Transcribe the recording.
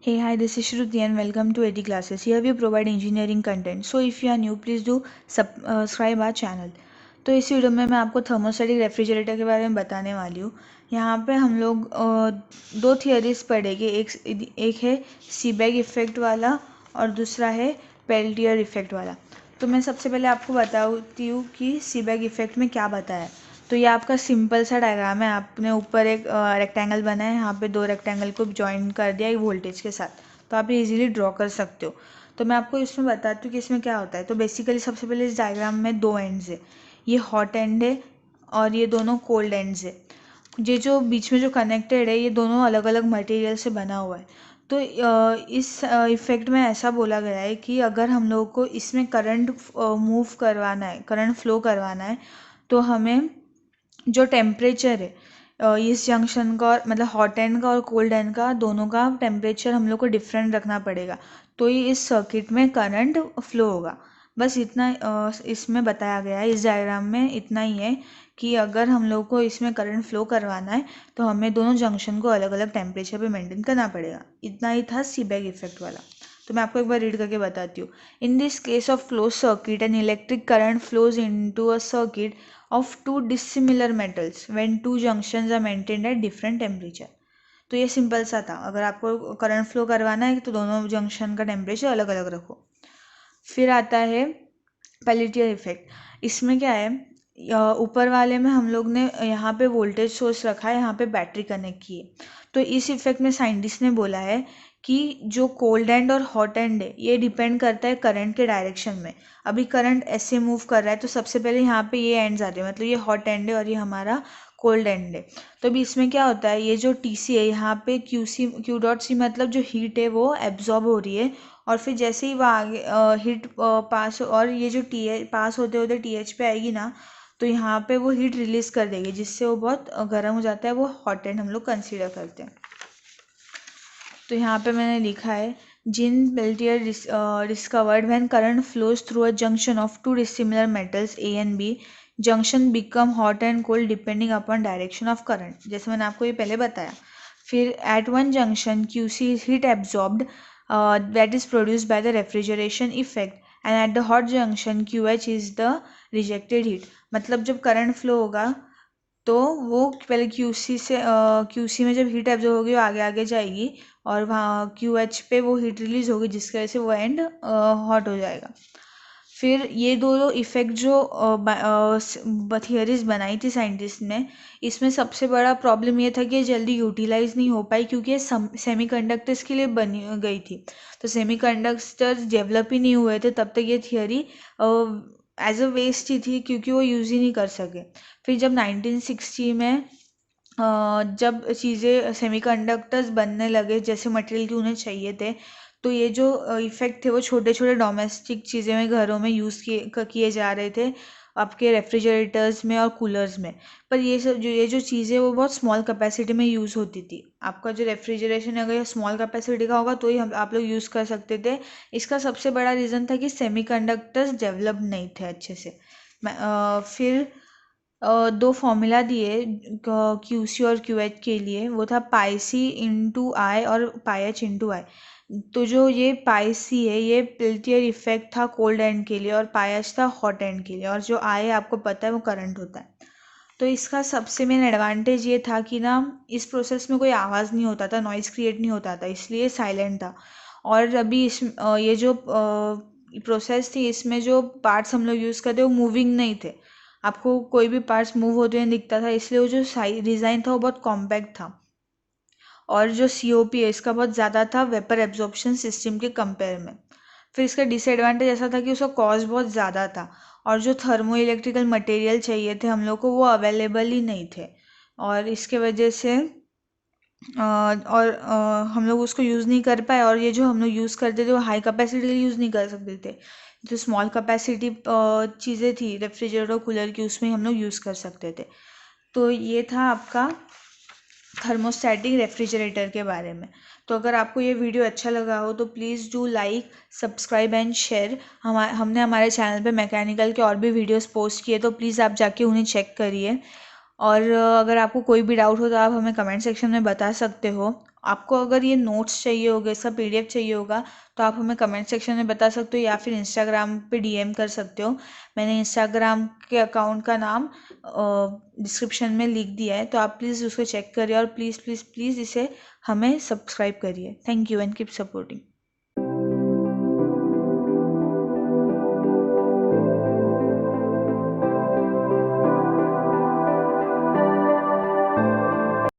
Hey, hi, this is Shruti and welcome to 80 Classes. Here we provide engineering content. So if you are new, please do subscribe our channel. तो इस video में मैं आपको thermostatic refrigerator के बारे में बताने वाली हूँ। यहाँ पे हम लोग दो थियरीज पढ़ेंगे। एक है सीबेक इफ़ेक्ट वाला और दूसरा है पेल्टियर इफ़ेक्ट वाला। तो मैं सबसे पहले आपको बताती हूँ कि सीबेक इफ़ेक्ट में क्या बताया। तो ये आपका सिंपल सा डायग्राम है। आपने ऊपर एक रेक्टेंगल बनाया है, यहाँ पे दो रेक्टेंगल को ज्वाइन कर दिया एक वोल्टेज के साथ, तो आप ये इजीली ड्रॉ कर सकते हो। तो मैं आपको इसमें बताती हूँ कि इसमें क्या होता है। तो बेसिकली सबसे पहले इस डायग्राम में दो एंड्स है, ये हॉट एंड है और ये दोनों कोल्ड एंड्स है। ये जो बीच में जो कनेक्टेड है ये दोनों अलग अलग मटेरियल से बना हुआ है। तो इस इफ़ेक्ट में ऐसा बोला गया है कि अगर हम लोगों को इसमें करंट मूव करवाना है, करंट फ्लो करवाना है, तो हमें जो टेम्परेचर है इस जंक्शन का और मतलब हॉट एंड का और कोल्ड एंड का दोनों का टेम्परेचर हम लोग को डिफरेंट रखना पड़ेगा, तो ही इस सर्किट में करंट फ्लो होगा। बस इतना इसमें बताया गया है। इस डायग्राम में इतना ही है कि अगर हम लोग को इसमें करंट फ्लो करवाना है तो हमें दोनों जंक्शन को अलग अलग टेम्परेचर पे मेंटेन करना पड़ेगा। इतना ही था सीबेक इफेक्ट वाला। तो मैं आपको एक बार रीड करके बताती हूँ। In this case of close circuit an electric current flows into a circuit of two dissimilar metals when two junctions are maintained at different temperature। तो ये सिंपल सा था। अगर आपको करंट फ्लो करवाना है तो दोनों जंक्शन का टेम्परेचर अलग अलग रखो। फिर आता है पेल्टियर इफेक्ट। इसमें क्या है, ऊपर वाले में हम लोग ने यहाँ पे वोल्टेज सोर्स रखा है, यहाँ पे बैटरी कनेक्ट की है। तो इस इफेक्ट में साइंटिस्ट ने बोला है कि जो कोल्ड एंड और हॉट एंड है ये डिपेंड करता है करंट के डायरेक्शन में। अभी करंट ऐसे मूव कर रहा है तो सबसे पहले यहाँ पे ये एंड्स आते हैं, मतलब ये हॉट एंड है और ये हमारा कोल्ड एंड है। तो अभी इसमें क्या होता है, ये जो टी है यहाँ पे क्यू डॉट सी मतलब जो हीट है वो एब्जॉर्ब हो रही है, और फिर जैसे ही वो आगे हीट पास और ये जो टी पास होते होते टी पे आएगी ना, तो यहाँ पे वो हीट रिलीज कर देगी जिससे वो बहुत गर्म हो जाता है। वो हॉट एंड हम लोग कंसीडर करते हैं। तो यहाँ पे मैंने लिखा है Jean Peltier discovered when current flows through a junction of two dissimilar metals A and B, junction become hot and cold depending upon direction of current, जैसे मैंने आपको ये पहले बताया। फिर at one junction Q C is heat absorbed that is produced by the refrigeration effect, and at the hot junction QH is the rejected heat। मतलब जब current flow होगा तो वो पहले क्यूसी में जब हीट एब्जॉर्ब होगी वो आगे आगे जाएगी और वहाँ QH पे वो हीट रिलीज होगी जिसकी वजह से वो एंड हॉट हो जाएगा। फिर ये दोनों इफेक्ट जो थियरीज बनाई थी साइंटिस्ट ने, इसमें सबसे बड़ा प्रॉब्लम ये था कि ये जल्दी यूटिलाइज नहीं हो पाई क्योंकि ये सेमीकंडक्टर्स के लिए बनी गई थी। तो सेमीकंडक्टर्स डेवलप ही नहीं हुए थे तब तक ये थियरी एज अ वेस्ट ही थी क्योंकि वो यूज़ ही नहीं कर सके। फिर जब 1960 में जब चीज़ें सेमीकंडक्टर्स बनने लगे जैसे मटेरियल की उन्हें चाहिए थे, तो ये जो इफ़ेक्ट थे वो छोटे छोटे डोमेस्टिक चीज़ें में घरों में यूज़ किए जा रहे थे, आपके रेफ्रिजरेटर्स में और कूलर्स में। पर ये जो चीज़ें वो बहुत स्मॉल कैपेसिटी में यूज़ होती थी। आपका जो रेफ्रिजरेशन है अगर ये स्मॉल कैपेसिटी का होगा तो ही आप लोग यूज़ कर सकते थे। इसका सबसे बड़ा रीज़न था कि सेमीकंडक्टर्स डेवलप नहीं थे अच्छे से। फिर दो फॉर्मूला दिए क्यू सी और क्यू एच के लिए, वो था पाई सी इंटू आई और पाई एच इंटू आई। तो जो ये पाई सी है ये पेल्टियर इफेक्ट था कोल्ड एंड के लिए और पाई एच था हॉट एंड के लिए, और जो आई है आपको पता है वो करंट होता है। तो इसका सबसे मेन एडवांटेज ये था कि ना इस प्रोसेस में कोई आवाज़ नहीं होता था, नॉइज़ क्रिएट नहीं होता था, इसलिए साइलेंट था। और अभी ये जो प्रोसेस थी इसमें जो पार्ट्स हम लोग यूज़ करते वो मूविंग नहीं थे, आपको कोई भी पार्ट्स मूव होते हुए दिखता था, इसलिए वो जो डिज़ाइन था वो बहुत कॉम्पैक्ट था। और जो COP है इसका बहुत ज़्यादा था वेपर एब्जॉर्प्शन सिस्टम के कंपेयर में। फिर इसका डिसएडवांटेज ऐसा था कि उसका कॉस्ट बहुत ज़्यादा था और जो थर्मो इलेक्ट्रिकल मटेरियल चाहिए थे हम लोग को वो अवेलेबल ही नहीं थे, और इसके वजह से हम लोग उसको यूज़ नहीं कर पाए। और ये जो हम लोग यूज़ करते थे वो हाई कैपेसिटी के लिए यूज़ नहीं कर सकते थे। जो स्मॉल कैपेसिटी चीज़ें थी रेफ्रिजरेटर कूलर की उसमें हम लोग यूज़ कर सकते थे। तो ये था आपका थर्मोस्टैटिक रेफ्रिजरेटर के बारे में। तो अगर आपको ये वीडियो अच्छा लगा हो तो please do like, subscribe and share. हमने हमारे चैनल पे मैकेनिकल के और भी वीडियोस पोस्ट किए, तो प्लीज़ आप जाके उन्हें चेक करिए। और अगर आपको कोई भी डाउट हो तो आप हमें कमेंट सेक्शन में बता सकते हो। आपको अगर ये नोट्स चाहिए होगा, इसका PDF चाहिए होगा, तो आप हमें कमेंट सेक्शन में बता सकते हो या फिर इंस्टाग्राम पे DM कर सकते हो। मैंने इंस्टाग्राम के अकाउंट का नाम डिस्क्रिप्शन में लिख दिया है, तो आप प्लीज़ उसको चेक करिए और प्लीज़ प्लीज़ प्लीज़ इसे हमें सब्सक्राइब करिए। Thank you and keep supporting.